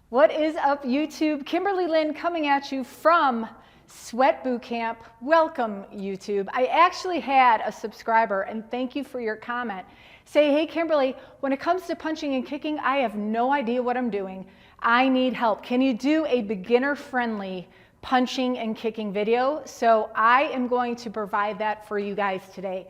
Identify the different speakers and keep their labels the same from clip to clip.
Speaker 1: What is up, YouTube? Kimberly Lynn coming at you from Sweat Boot Camp. Welcome, YouTube. I actually had a subscriber, and thank you for your comment, say, hey, Kimberly, when it comes to punching and kicking, I have no idea what I'm doing. I need help. Can you do a beginner-friendly punching and kicking video? So I am going to provide that for you guys today.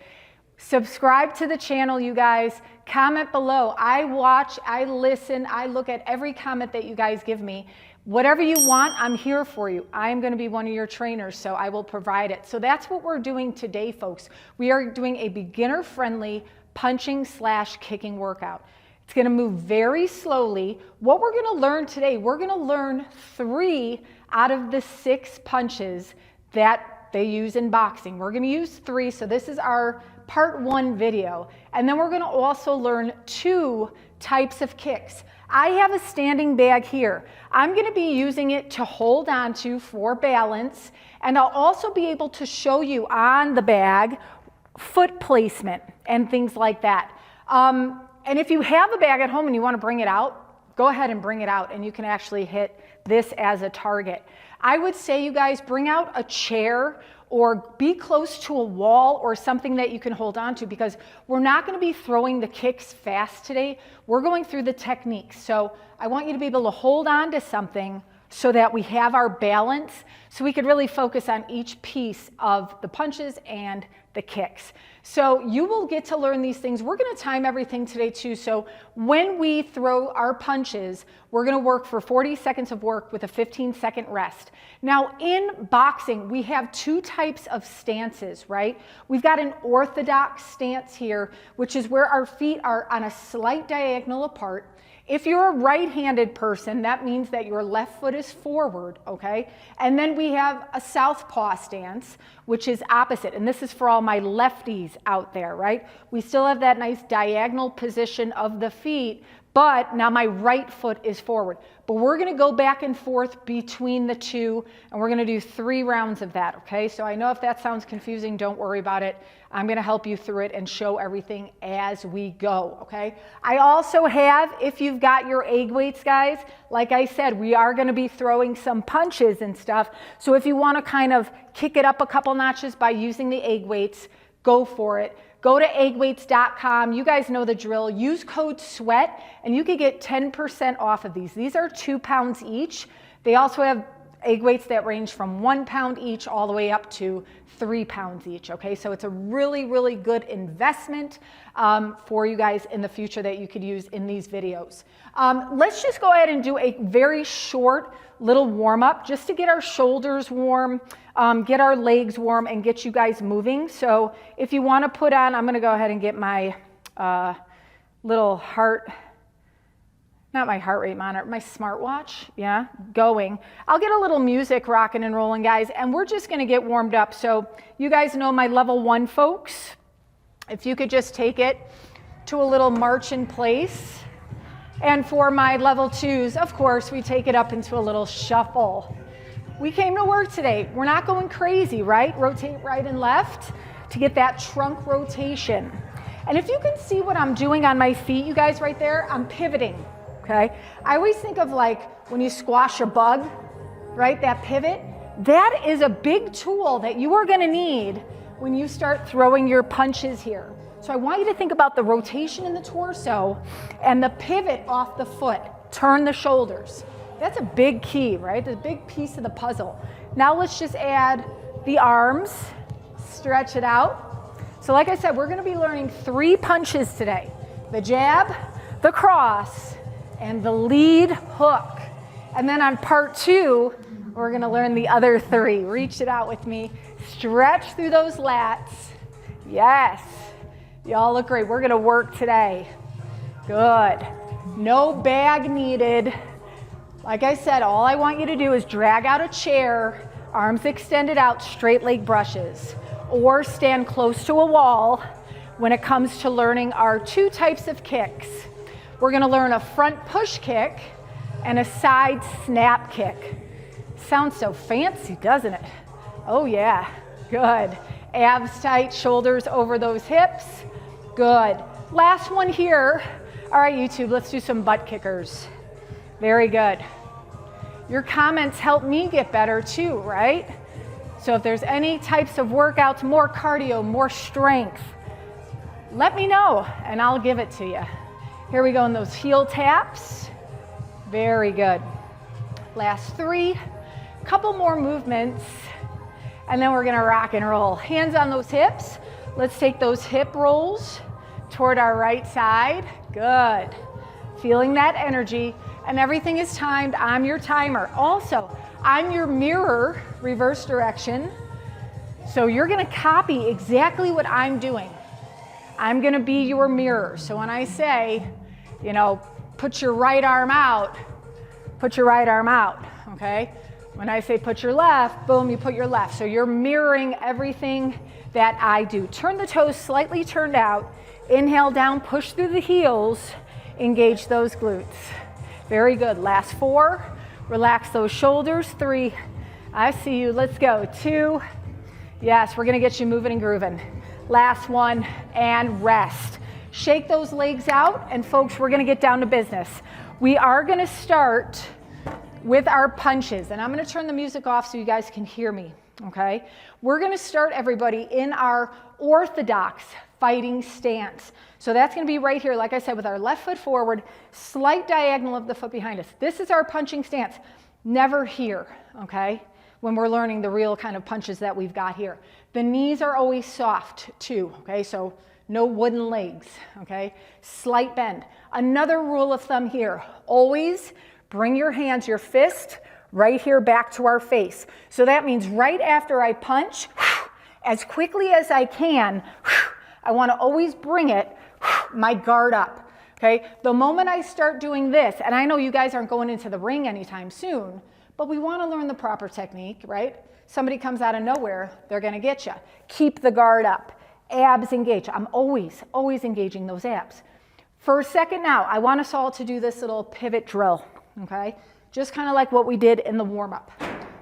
Speaker 1: Subscribe to the channel, you guys. Comment below. I watch, I listen, I look at every comment that you guys give me. Whatever you want, I'm here for you. I am going to be one of your trainers, so I will provide it. So that's what we're doing today, folks. We are doing a beginner-friendly punching/kicking workout. It's going to move very slowly. What we're going to learn today, we're going to learn 3 out of the 6 punches that they use in boxing. We're going to use 3, so this is our part 1 video. And then we're going to also learn 2 types of kicks. I have a standing bag here. I'm going to be using it to hold on to for balance, and I'll also be able to show you on the bag foot placement and things like that. And if you have a bag at home and you want to bring it out, go ahead and bring it out, and you can actually hit this as a target. I would say, you guys, bring out a chair or be close to a wall or something that you can hold on to, because we're not going to be throwing the kicks fast today. We're going through the techniques. So I want you to be able to hold on to something so that we have our balance, so we could really focus on each piece of the punches and the kicks. So you will get to learn these things. We're going to time everything today too. So when we throw our punches, we're going to work for 40 seconds of work with a 15-second rest. Now in boxing, we have 2 types of stances, right? We've got an orthodox stance here, which is where our feet are on a slight diagonal apart. If you're a right-handed person, that means that your left foot is forward, okay? And then we have a southpaw stance, which is opposite. And this is for all my lefties out there, right? We still have that nice diagonal position of the feet, but now my right foot is forward. But we're going to go back and forth between the 2, and we're going to do 3 rounds of that, okay? So I know if that sounds confusing, don't worry about it. I'm going to help you through it and show everything as we go, okay? I also have, if you've got your egg weights, guys, like I said, we are going to be throwing some punches and stuff. So if you want to kind of kick it up a couple notches by using the egg weights, go for it. Go to eggweights.com. You guys know the drill. Use code SWEAT, and you can get 10% off of these. These are 2 pounds each. They also have egg weights that range from 1 pound each all the way up to 3 pounds each, okay? So it's a really, really good investment for you guys in the future that you could use in these videos. Let's just go ahead and do a very short little warm-up just to get our shoulders warm, get our legs warm, and get you guys moving. So if you want to put on, I'm going to go ahead and get my little heart, not my heart rate monitor, my smartwatch, yeah, going. I'll get a little music rocking and rolling, guys, and we're just going to get warmed up. So you guys know my level 1 folks. If you could just take it to a little march in place. And for my level 2s, of course, we take it up into a little shuffle. We came to work today. We're not going crazy, right? Rotate right and left to get that trunk rotation. And if you can see what I'm doing on my feet, you guys, right there, I'm pivoting, okay? I always think of like when you squash a bug, right? That pivot. That is a big tool that you are going to need when you start throwing your punches here. So I want you to think about the rotation in the torso and the pivot off the foot. Turn the shoulders. That's a big key, right? It's a big piece of the puzzle. Now let's just add the arms, stretch it out. So like I said, we're going to be learning 3 punches today. The jab, the cross, and the lead hook. And then on part 2, we're going to learn the other 3. Reach it out with me. Stretch through those lats. Yes. Y'all look great. We're going to work today. Good. No bag needed. Like I said, all I want you to do is drag out a chair, arms extended out, straight leg brushes, or stand close to a wall when it comes to learning our 2 types of kicks. We're going to learn a front push kick and a side snap kick. Sounds so fancy, doesn't it? Oh yeah, good. Abs tight, shoulders over those hips. Good. Last one here. All right, YouTube, let's do some butt kickers. Very good. Your comments help me get better too, right? So if there's any types of workouts, more cardio, more strength, let me know and I'll give it to you. Here we go in those heel taps. Very good. Last 3, couple more movements, and then we're gonna rock and roll. Hands on those hips. Let's take those hip rolls toward our right side. Good. Feeling that energy, and everything is timed. I'm your timer. Also, I'm your mirror, reverse direction. So you're gonna copy exactly what I'm doing. I'm gonna be your mirror. So when I say, you know, put your right arm out, put your right arm out, okay? When I say put your left, boom, you put your left. So you're mirroring everything that I do. Turn the toes slightly turned out. Inhale down, push through the heels, engage those glutes. Very good. Last 4, relax those shoulders. 3, I see you. Let's go. 2, yes, we're gonna get you moving and grooving. Last 1, and rest. Shake those legs out, and folks, we're gonna get down to business. We are gonna start with our punches, and I'm gonna turn the music off so you guys can hear me, okay? We're gonna start, everybody, in our orthodox fighting stance. So that's gonna be right here, like I said, with our left foot forward, slight diagonal of the foot behind us. This is our punching stance. Never here, okay? When we're learning the real kind of punches that we've got here. The knees are always soft too, okay? So no wooden legs, okay? Slight bend. Another rule of thumb here, always bring your hands, your fist, right here back to our face. So that means right after I punch, as quickly as I can, I want to always bring it, my guard up, okay? The moment I start doing this, and I know you guys aren't going into the ring anytime soon, but we want to learn the proper technique, right? Somebody comes out of nowhere, they're going to get you. Keep the guard up. Abs engage. I'm always engaging those abs. For a second now, I want us all to do this little pivot drill, okay? Just kind of like what we did in the warm-up.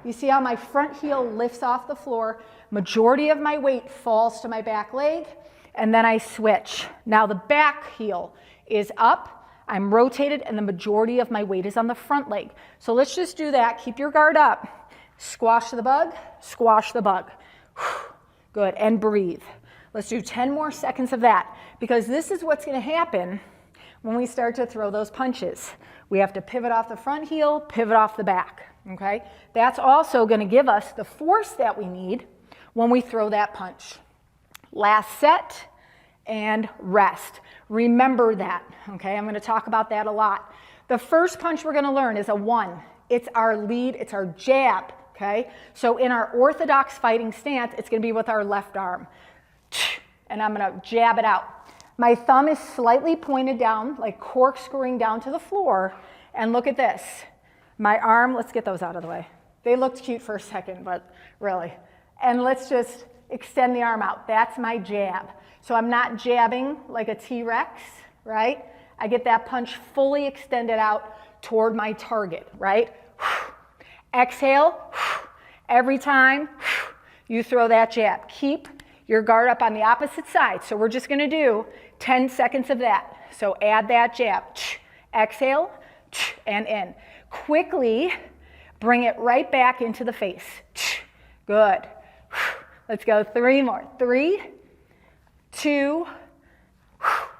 Speaker 1: You see how my front heel lifts off the floor, majority of my weight falls to my back leg, and then I switch. Now the back heel is up, I'm rotated, and the majority of my weight is on the front leg. So let's just do that. Keep your guard up. Squash the bug, squash the bug. Good, and breathe. Let's do 10 more seconds of that, because this is what's gonna happen when we start to throw those punches. We have to pivot off the front heel, pivot off the back, okay? That's also gonna give us the force that we need when we throw that punch. Last set, and rest. Remember that, okay? I'm gonna talk about that a lot. The first punch we're gonna learn is a 1. It's our lead, it's our jab, okay? So in our orthodox fighting stance, it's gonna be with our left arm. And I'm gonna jab it out. My thumb is slightly pointed down, like corkscrewing down to the floor. And look at this. My arm, let's get those out of the way. They looked cute for a second, but really. And let's just extend the arm out. That's my jab. So I'm not jabbing like a T-Rex, right? I get that punch fully extended out toward my target, right? Exhale. Every time you throw that jab, keep your guard up on the opposite side. So we're just gonna do 10 seconds of that. So add that jab. Exhale, and in. Quickly bring it right back into the face. Good. Let's go 3 more. 3, 2,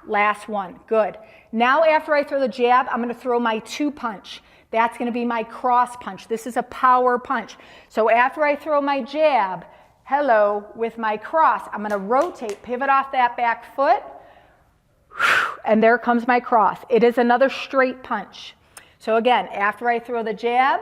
Speaker 1: last 1. Good. Now after I throw the jab, I'm gonna throw my 2 punch. That's gonna be my cross punch. This is a power punch. So after I throw my jab, hello, with my cross, I'm gonna rotate, pivot off that back foot, and there comes my cross. It is another straight punch. So again, after I throw the jab,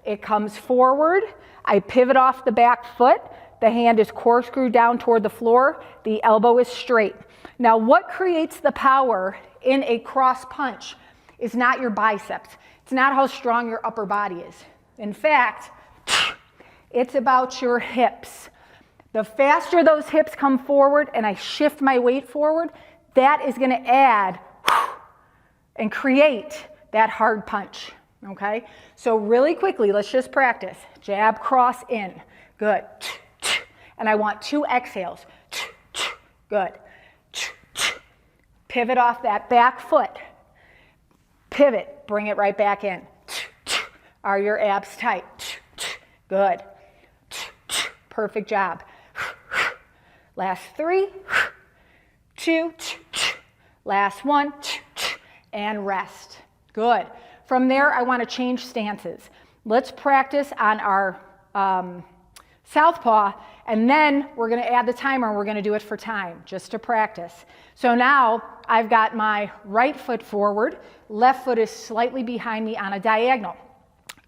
Speaker 1: it comes forward, I pivot off the back foot, the hand is corkscrewed down toward the floor, the elbow is straight. Now what creates the power in a cross punch is not your biceps. It's not how strong your upper body is. In fact, it's about your hips. The faster those hips come forward and I shift my weight forward, that is gonna add and create that hard punch, okay? So really quickly, let's just practice. Jab, cross, in, good. And I want 2 exhales, good. Pivot off that back foot. Pivot, bring it right back in. Are your abs tight? Good. Perfect job. Last 3, 2, last 1, and rest. Good. From there, I want to change stances. Let's practice on our southpaw, and then we're going to add the timer, and we're going to do it for time, just to practice. So now I've got my right foot forward, left foot is slightly behind me on a diagonal.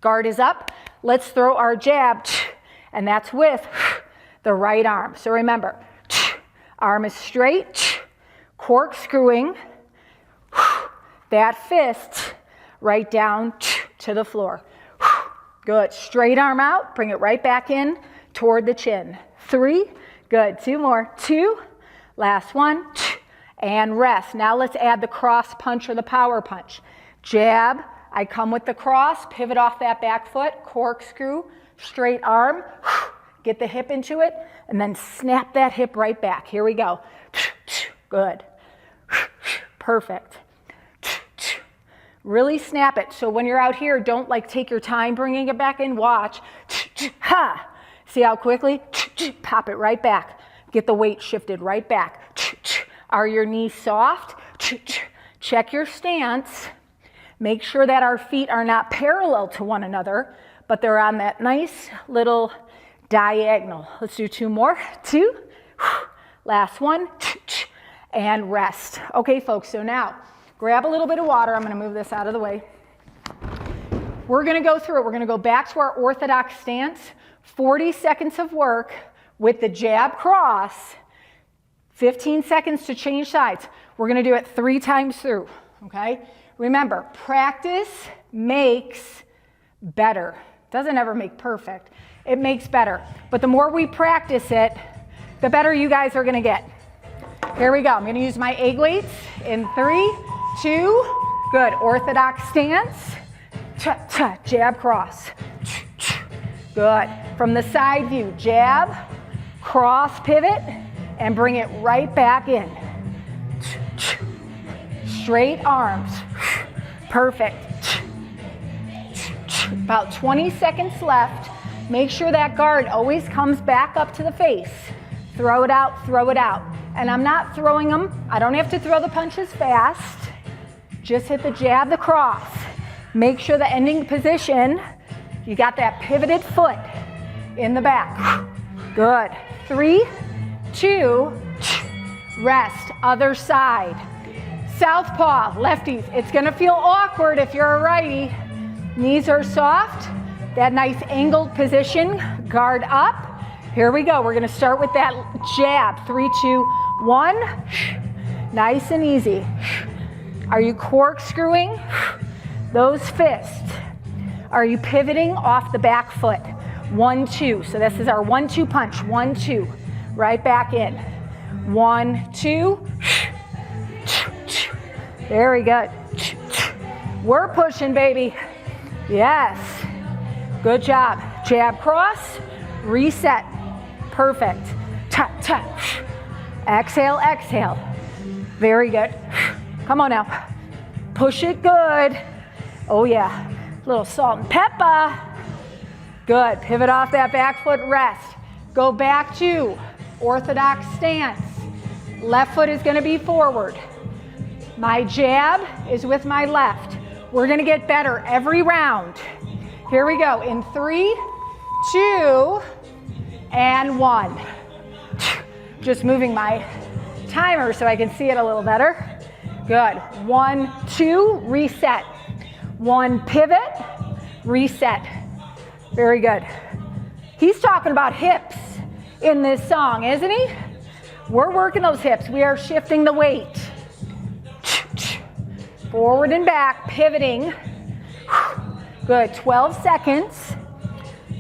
Speaker 1: Guard is up. Let's throw our jab, and that's with the right arm. So remember, arm is straight, corkscrewing that fist right down to the floor. Good. Straight arm out. Bring it right back in toward the chin. 3. Good. 2 more. 2. Last 1. And rest. Now let's add the cross punch or the power punch. Jab. I come with the cross. Pivot off that back foot. Corkscrew. Straight arm. Get the hip into it. And then snap that hip right back. Here we go. Good. Perfect. Really snap it. So when you're out here, don't like take your time bringing it back in. Watch. Ha! See how quickly? Pop it right back. Get the weight shifted right back. Are your knees soft? Check your stance. Make sure that our feet are not parallel to one another, but they're on that nice little diagonal. Let's do 2 more. 2. Last 1. And rest. Okay, folks, so now grab a little bit of water. I'm going to move this out of the way. We're going to go through it. We're going to go back to our orthodox stance. 40 seconds of work with the jab cross. 15 seconds to change sides. We're going to do it 3 times through, okay? Remember, practice makes better. Doesn't ever make perfect. It makes better. But the more we practice it, the better you guys are going to get. Here we go. I'm going to use my egg weights in 3, 2, good. Orthodox stance, jab, cross. Good. From the side view, jab, cross, pivot, and bring it right back in. Straight arms. Perfect. About 20 seconds left. Make sure that guard always comes back up to the face. Throw it out, throw it out. And I'm not throwing them. I don't have to throw the punches fast. Just hit the jab, the cross. Make sure the ending position, you got that pivoted foot in the back. Good. 3, 2, rest. Other side. Southpaw, lefties. It's going to feel awkward if you're a righty. Knees are soft. That nice angled position. Guard up. Here we go. We're going to start with that jab. 3, 2, 1. Nice and easy. Are you corkscrewing those fists? Are you pivoting off the back foot? 1, 2. So this is our 1, 2 punch. 1, 2. Right back in. 1, 2. Very good. We're pushing, baby. Yes. Good job. Jab, cross, reset. Perfect. Tap, tap. Exhale, exhale. Very good. Come on now. Push it good. Oh yeah. A little salt and pepper. Good. Pivot off that back foot, rest. Go back to orthodox stance. Left foot is going to be forward. My jab is with my left. We're going to get better every round. Here we go. In 3, 2, and 1. Just moving my timer so I can see it a little better. Good. 1, 2, reset. 1, pivot, reset. Very good. He's talking about hips in this song, isn't he? We're working those hips. We are shifting the weight. Forward and back, pivoting. Good. 12 seconds.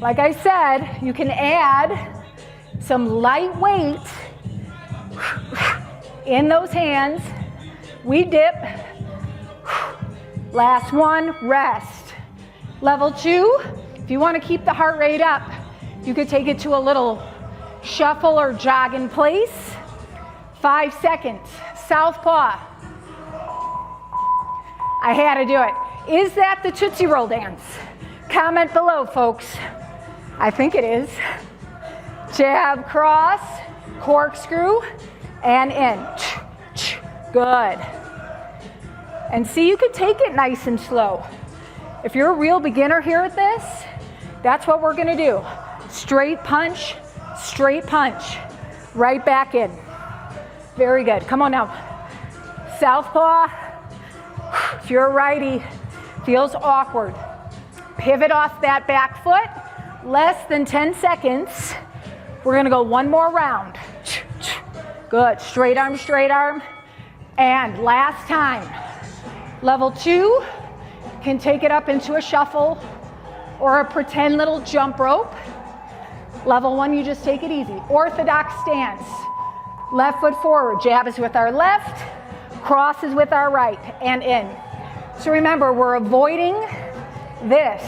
Speaker 1: Like I said, you can add some light weight in those hands. We dip. Last 1, rest. Level 2, if you want to keep the heart rate up, you could take it to a little shuffle or jog in place. 5 seconds. Southpaw. I had to do it. Is that the Tootsie Roll dance? Comment below, folks. I think it is. Jab, cross, corkscrew, and in. Good. And see, you can take it nice and slow. If you're a real beginner here at this, that's what we're gonna do. Straight punch, right back in. Very good, come on now. Southpaw, if you're a righty, feels awkward. Pivot off that back foot, less than 10 seconds. We're gonna go one more round. Good, straight arm, and last time. Level 2, can take it up into a shuffle or a pretend little jump rope. Level 1, you just take it easy. Orthodox stance. Left foot forward, jab is with our left, cross is with our right, and in. So remember, we're avoiding this.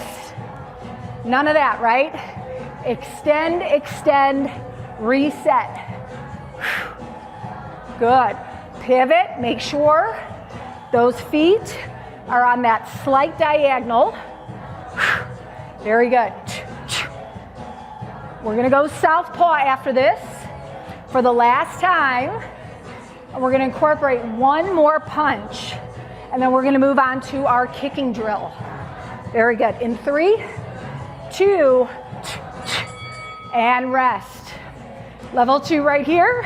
Speaker 1: None of that, right? Extend, reset. Good. Pivot, make sure those feet are on that slight diagonal. Very good. We're gonna go southpaw after this for the last time. And we're gonna incorporate one more punch. And then we're gonna move on to our kicking drill. Very good. In 3, 2, and rest. Level 2 right here.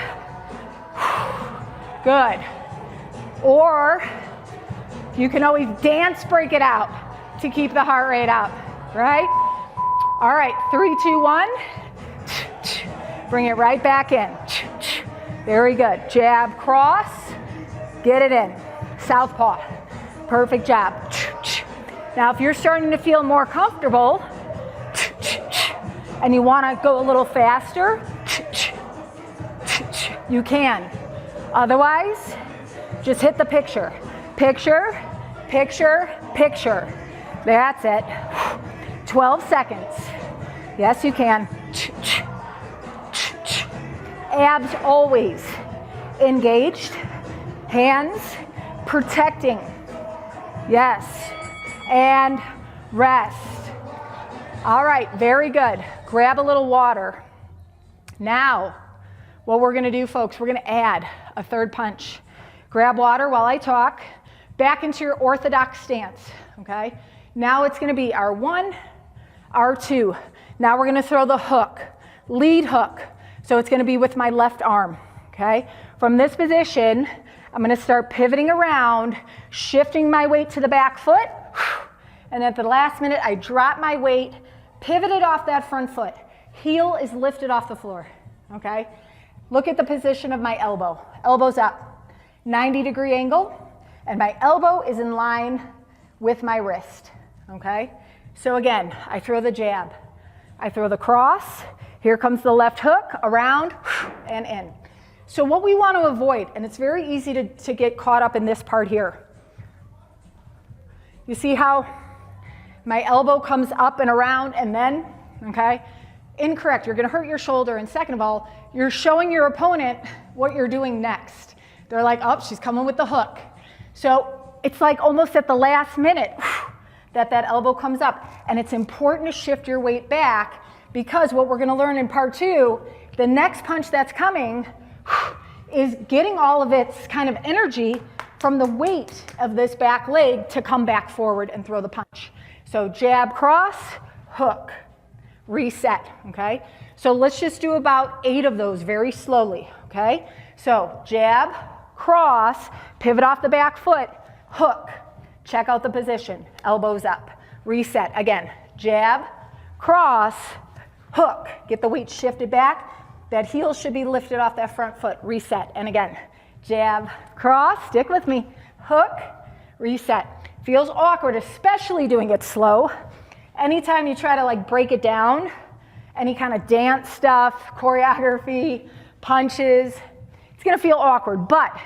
Speaker 1: Good. Or you can always dance break it out to keep the heart rate up, right? All right, 3, 2, 1. Bring it right back in. Very good. Jab, cross, get it in. Southpaw. Perfect job. Now, if you're starting to feel more comfortable and you want to go a little faster, you can. Otherwise, just hit the picture. Picture. That's it. 12 seconds. Yes, you can. Abs always engaged. Hands protecting. Yes. And rest. All right, very good. Grab a little water. Now, what we're gonna do, folks, we're gonna add a third punch. Grab water while I talk. Back into your orthodox stance, okay? Now it's gonna be R1, R2. Now we're gonna throw the hook, lead hook. So it's gonna be with my left arm, okay? From this position, I'm gonna start pivoting around, shifting my weight to the back foot, and at the last minute, I drop my weight, pivoted off that front foot. Heel is lifted off the floor, okay? Look at the position of my elbow. Elbow's up, 90-degree angle, and my elbow is in line with my wrist, okay? So again, I throw the jab. I throw the cross. Here comes the left hook, around, and in. So what we want to avoid, and it's very easy to get caught up in this part here. You see how my elbow comes up and around and then, okay? Incorrect, you're gonna hurt your shoulder, and second of all, you're showing your opponent what you're doing next. They're like, oh, she's coming with the hook. So it's like almost at the last minute that elbow comes up, and it's important to shift your weight back, because what we're gonna learn in part 2, the next punch that's coming is getting all of its kind of energy from the weight of this back leg to come back forward and throw the punch. So jab, cross, hook, reset, okay? So let's just do about 8 of those very slowly, okay? So jab, cross, pivot off the back foot, hook, check out the position, elbows up, reset, again, jab, cross, hook, get the weight shifted back, that heel should be lifted off that front foot, reset, and again, jab, cross, stick with me, hook, reset. Feels awkward, especially doing it slow. Anytime you try to like break it down, any kind of dance stuff, choreography, punches, it's gonna feel awkward, but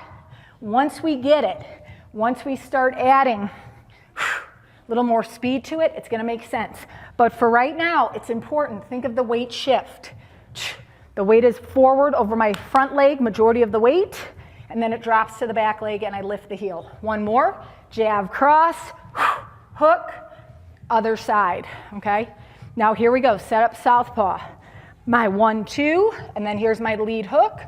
Speaker 1: once we get it, once we start adding a little more speed to it, it's gonna make sense. But for right now, it's important, think of the weight shift. The weight is forward over my front leg, majority of the weight, and then it drops to the back leg and I lift the heel. One more, jab, cross, hook, other side, okay? Now here we go, set up southpaw. My 1, 2, and then here's my lead hook.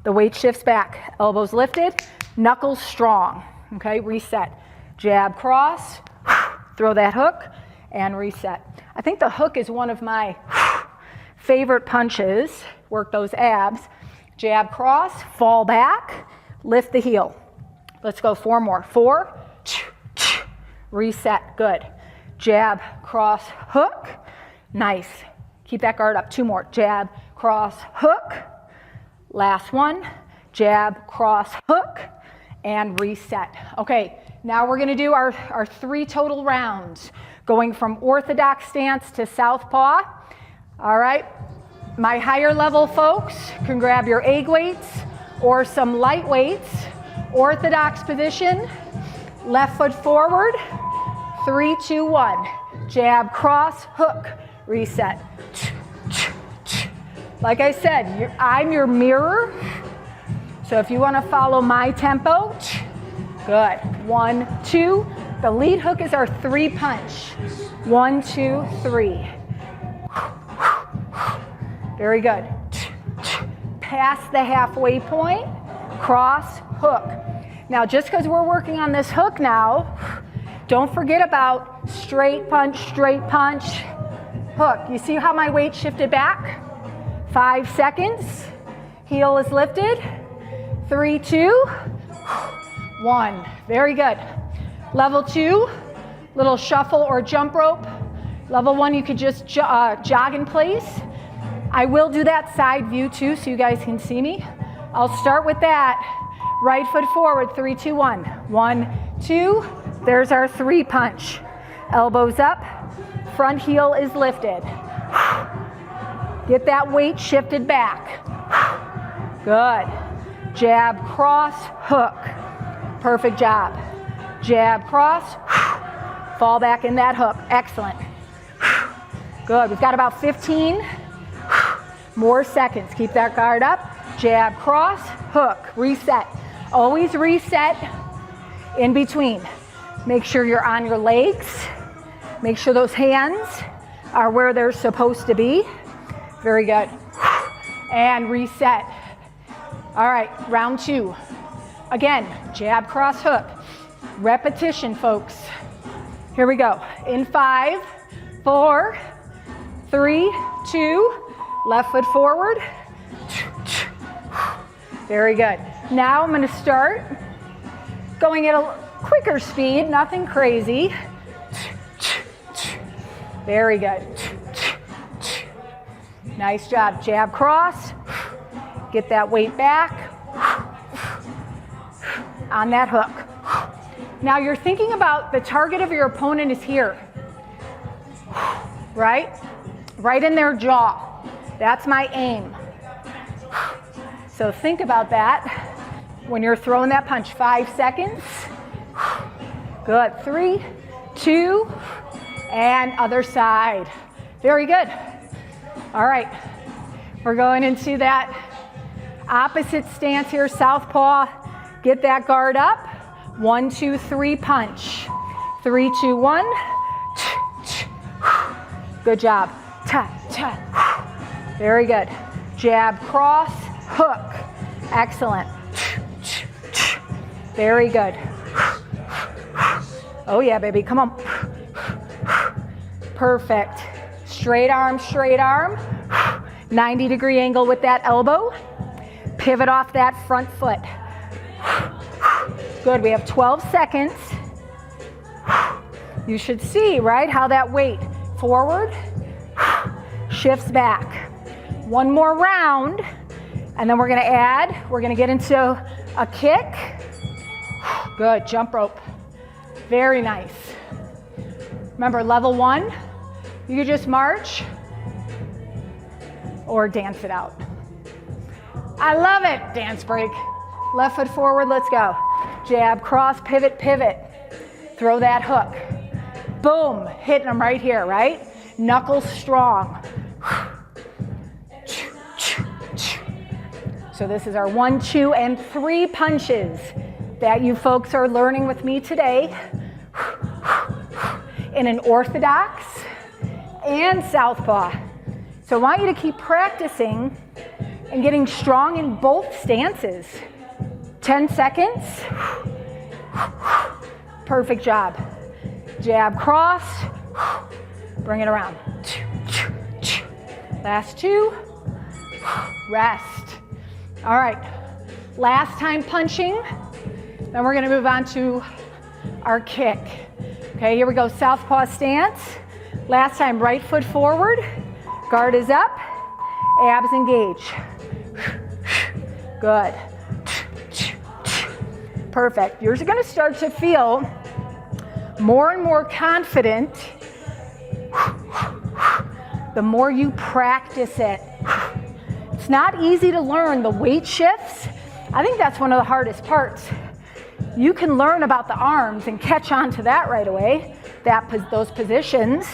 Speaker 1: The weight shifts back, elbows lifted, knuckles strong, okay? Reset, jab, cross, throw that hook, and reset. I think the hook is one of my favorite punches. Work those abs. Jab, cross, fall back, lift the heel. Let's go 4 more. 4, reset, good. Jab, cross, hook, nice. Keep that guard up. 2 more. Jab, cross, hook. Last one. Jab, cross, hook, and reset. Okay, now we're gonna do our 3 total rounds, going from orthodox stance to southpaw. All right, my higher level folks can grab your egg weights or some light weights. Orthodox position, left foot forward, 3, 2, 1. Jab, cross, hook, reset. Like I said, I'm your mirror. So if you want to follow my tempo, good. 1, 2. The lead hook is our 3 punch. 1, 2, 3. Very good. Past the halfway point, cross, hook. Now, just because we're working on this hook now, don't forget about straight punch, hook. You see how my weight shifted back? 5 seconds. Heel is lifted. 3, 2, 1. Very good. Level 2, little shuffle or jump rope. Level 1, you could just jog in place. I will do that side view too, so you guys can see me. I'll start with that. Right foot forward, 3, 2, 1. 1, 2, there's our 3 punch. Elbows up, front heel is lifted. Get that weight shifted back. Good. Jab, cross, hook. Perfect job. Jab, cross, fall back in that hook. Excellent. Good. We've got about 15 more seconds. Keep that guard up. Jab, cross, hook. Reset. Always reset in between. Make sure you're on your legs. Make sure those hands are where they're supposed to be. Very good. And reset. All right, round 2. Again, jab, cross, hook. Repetition, folks. Here we go. In 5, 4, 3, 2, left foot forward. Very good. Now I'm going to start going at a quicker speed, nothing crazy. Very good. Nice job. Jab, cross. Get that weight back on that hook. Now you're thinking about the target of your opponent is here, right? Right in their jaw. That's my aim. So think about that when you're throwing that punch. 5 seconds. Good. 3, 2, and other side. Very good. All right. We're going into that opposite stance here, southpaw. Get that guard up. 1, 2, 3, punch. 3, 2, 1. Good job. Ta, ta. Very good. Jab, cross, hook. Excellent. Very good. Oh yeah, baby, come on. Perfect. Straight arm, 90-degree angle with that elbow. Pivot off that front foot. Good, we have 12 seconds. You should see, right, how that weight forward shifts back. 1 more round, and then we're gonna get into a kick. Good, jump rope. Very nice. Remember, level 1, you could just march or dance it out. I love it, dance break. Left foot forward, let's go. Jab, cross, pivot, pivot. Throw that hook. Boom, hitting them right here, right? Knuckles strong. So this is our 1, 2, and 3 punches that you folks are learning with me today. in an orthodox and southpaw. So I want you to keep practicing and getting strong in both stances. 10 seconds. Perfect job. Jab, cross, bring it around. Last 2, rest. All right, last time punching, then we're gonna move on to our kick. Okay, here we go, southpaw stance. Last time, right foot forward, guard is up, abs engage. Good. Perfect. You're gonna start to feel more and more confident the more you practice it. It's not easy to learn the weight shifts. I think that's one of the hardest parts. You can learn about the arms and catch on to that right away, those positions.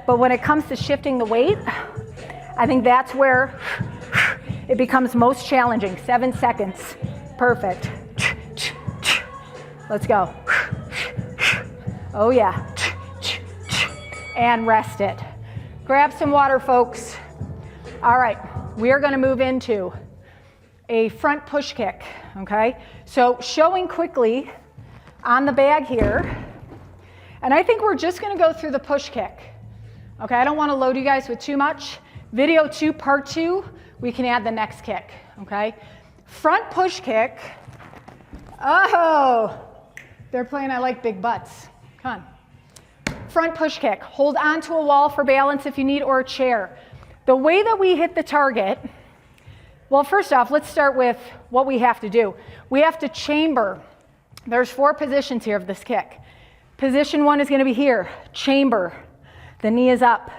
Speaker 1: But when it comes to shifting the weight, I think that's where it becomes most challenging. 7 seconds. Perfect. Let's go. Oh yeah. And rest it. Grab some water, folks. All right, we are gonna move into a front push kick, okay? So showing quickly on the bag here, and I think we're just gonna go through the push kick, okay? I don't wanna load you guys with too much. Video 2, part 2, we can add the next kick, okay? Front push kick, oh, they're playing I like big butts, come on. Front push kick, hold onto a wall for balance if you need, or a chair. The way that we hit the target, well, first off, let's start with what we have to do. We have to chamber. There's 4 positions here of this kick. Position 1 is gonna be here, chamber. The knee is up,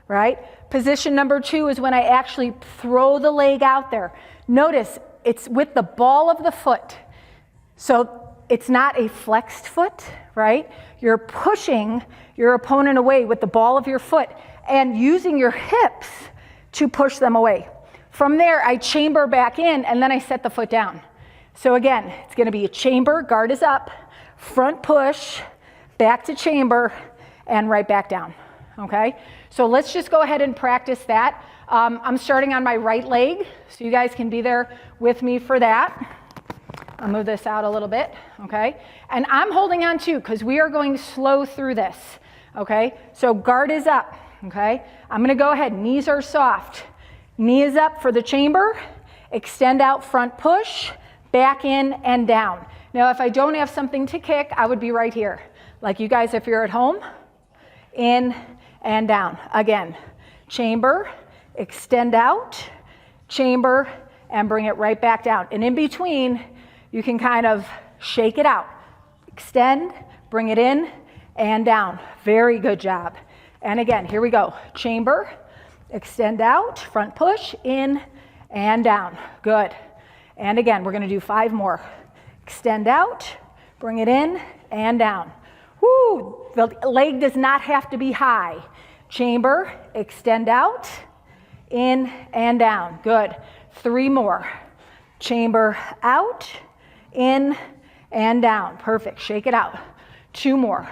Speaker 1: right? Position number 2 is when I actually throw the leg out there. Notice it's with the ball of the foot. So it's not a flexed foot, right? You're pushing your opponent away with the ball of your foot and using your hips to push them away. From there, I chamber back in and then I set the foot down. So again, it's gonna be a chamber, guard is up, front push, back to chamber, and right back down, okay? So let's just go ahead and practice that. I'm starting on my right leg, so you guys can be there with me for that. I'll move this out a little bit, okay? And I'm holding on too, because we are going slow through this, okay? So guard is up, okay? I'm gonna go ahead, knees are soft. Knee is up for the chamber, extend out, front push, back in and down. Now, if I don't have something to kick, I would be right here. Like you guys, if you're at home, in and down. Again, chamber, extend out, chamber, and bring it right back down. And in between, you can kind of shake it out. Extend, bring it in, and down. Very good job. And again, here we go. Chamber, extend out, front push, in, and down. Good. And again, we're gonna do 5 more. Extend out, bring it in, and down. Woo! The leg does not have to be high. Chamber, extend out, in, and down. Good. 3 more. Chamber out, in, and down. Perfect. Shake it out. 2 more.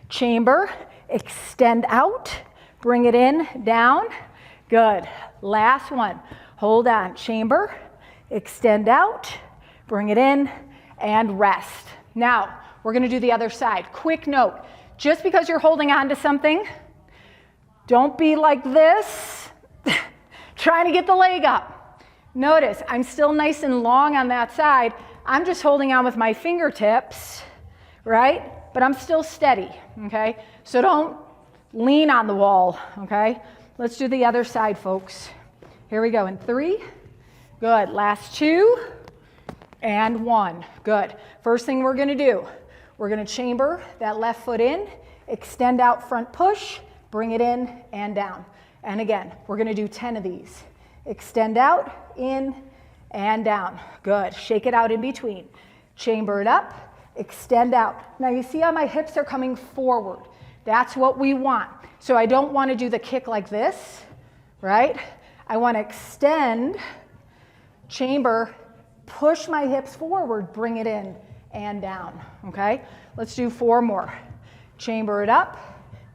Speaker 1: Chamber, extend out, bring it in, down. Good. Last one. Hold on. Chamber, extend out, bring it in, and rest. Now, we're going to do the other side. Quick note. Just because you're holding on to something, don't be like this, trying to get the leg up. Notice, I'm still nice and long on that side. I'm just holding on with my fingertips, right? But I'm still steady, okay? So don't lean on the wall, okay? Let's do the other side, folks. Here we go in 3. Good. Last 2 and 1. Good. First thing we're gonna do, we're gonna chamber that left foot in, extend out, front push, bring it in and down. And again, we're gonna do 10 of these. Extend out, in, and down. Good. Shake it out in between. Chamber it up, extend out. Now you see how my hips are coming forward. That's what we want. So I don't want to do the kick like this, right? I want to extend, chamber, push my hips forward, bring it in and down, okay? Let's do 4 more. Chamber it up,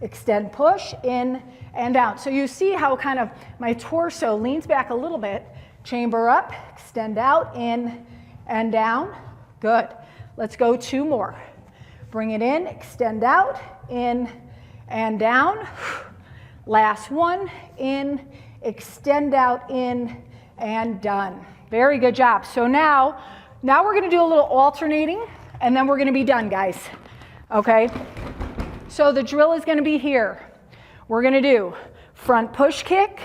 Speaker 1: extend, push, in and down. So you see how kind of my torso leans back a little bit. Chamber up, extend out, in and down. Good. Let's go 2 more. Bring it in, extend out, in and down. Last one, in, extend out, in and done. Very good job. So now we're going to do a little alternating, and then we're going to be done, guys. Okay? So the drill is going to be here. We're going to do front push kick,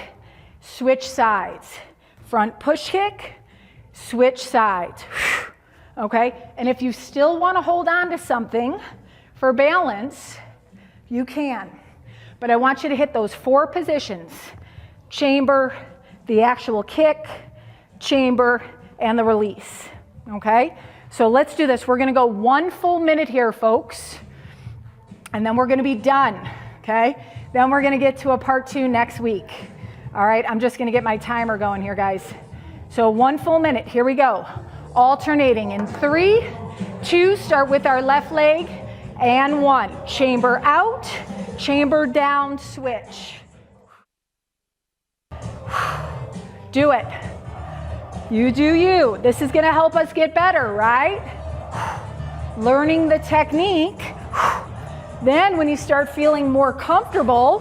Speaker 1: switch sides. Front push kick, switch sides. Okay? And if you still want to hold on to something for balance, you can. But I want you to hit those 4 positions. Chamber, the actual kick, chamber, and the release. Okay? So let's do this. We're going to go 1 full minute here, folks. And then we're going to be done. Okay? Then we're going to get to a part 2 next week. All right? I'm just going to get my timer going here, guys. So 1 full minute. Here we go. Alternating in 3, 2, start with our left leg, and 1. Chamber out, chamber down, switch. Do it. You do you. This is going to help us get better, right? Learning the technique. Then when you start feeling more comfortable,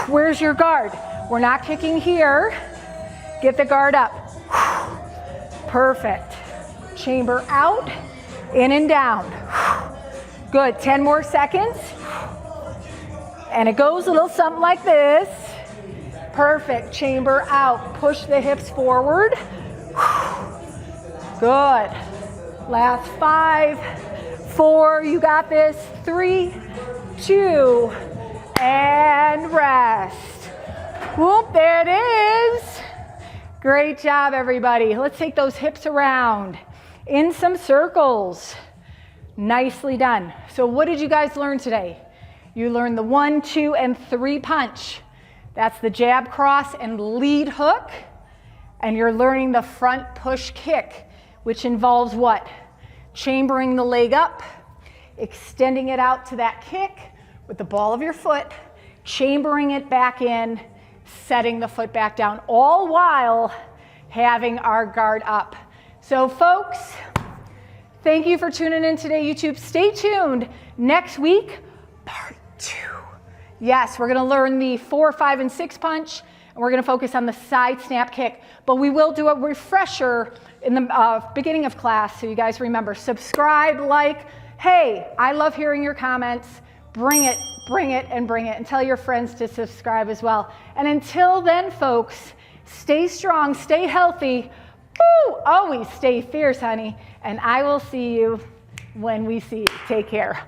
Speaker 1: where's your guard? We're not kicking here. Get the guard up. Perfect. Chamber out, in and down. Good. 10 more seconds. And it goes a little something like this. Perfect. Chamber out. Push the hips forward. Good. Last 5, 4, you got this. 3, 2, and rest. Whoop, there it is. Great job, everybody. Let's take those hips around in some circles. Nicely done. So what did you guys learn today? You learned the 1, 2, and 3 punch. That's the jab, cross, and lead hook. And you're learning the front push kick, which involves what? Chambering the leg up, extending it out to that kick with the ball of your foot, chambering it back in, setting the foot back down, all while having our guard up. So folks, thank you for tuning in today, YouTube. Stay tuned. Next week, part 2. Yes, we're going to learn the 4, 5, and 6 punch, and we're going to focus on the side snap kick. But we will do a refresher in the beginning of class, so you guys remember, subscribe, like. Hey, I love hearing your comments. Bring it, and tell your friends to subscribe as well. And until then, folks, stay strong, stay healthy. Woo! Always stay fierce, honey. And I will see you when we see you. Take care.